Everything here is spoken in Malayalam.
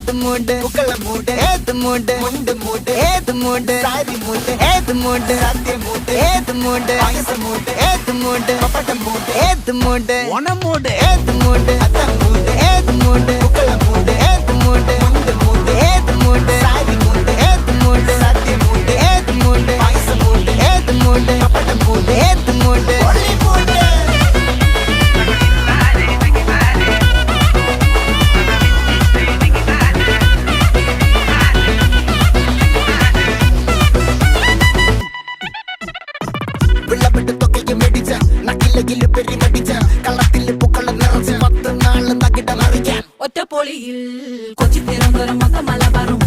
ഏത് മൂട് പുക്കള മൂട് ഏത് മൂട് മുണ്ട് മൂട് ഏത് മൂട് സാരി മൂട് ഏത് മൂട് സദ്യ മൂട് ഏത് മൂട് പായസ മൂട് ഏത് മൂട് പപ്പടം മൂട് ഏത് മൂട് ഓണം മൂട് ഏത് മൂട് അത്തം മൂട് ഏത് മൂട് പുക്കള മൂട് ഏത് മൂട് മുണ്ട് മൂട് ഏത് മൂട് സാരി മൂട് ഏത് മൂട് സദ്യ മൂട് ഏത് മൂട് പായസ മൂട് ഏത് മൂട് പപ്പടം മൂട് ഏത് മൂട് ഒളി മൂട് ഒറ്റപ്പൊളിയിൽ കൊച്ചി തിരുവനന്തപുരം മൊത്തം മലബാറും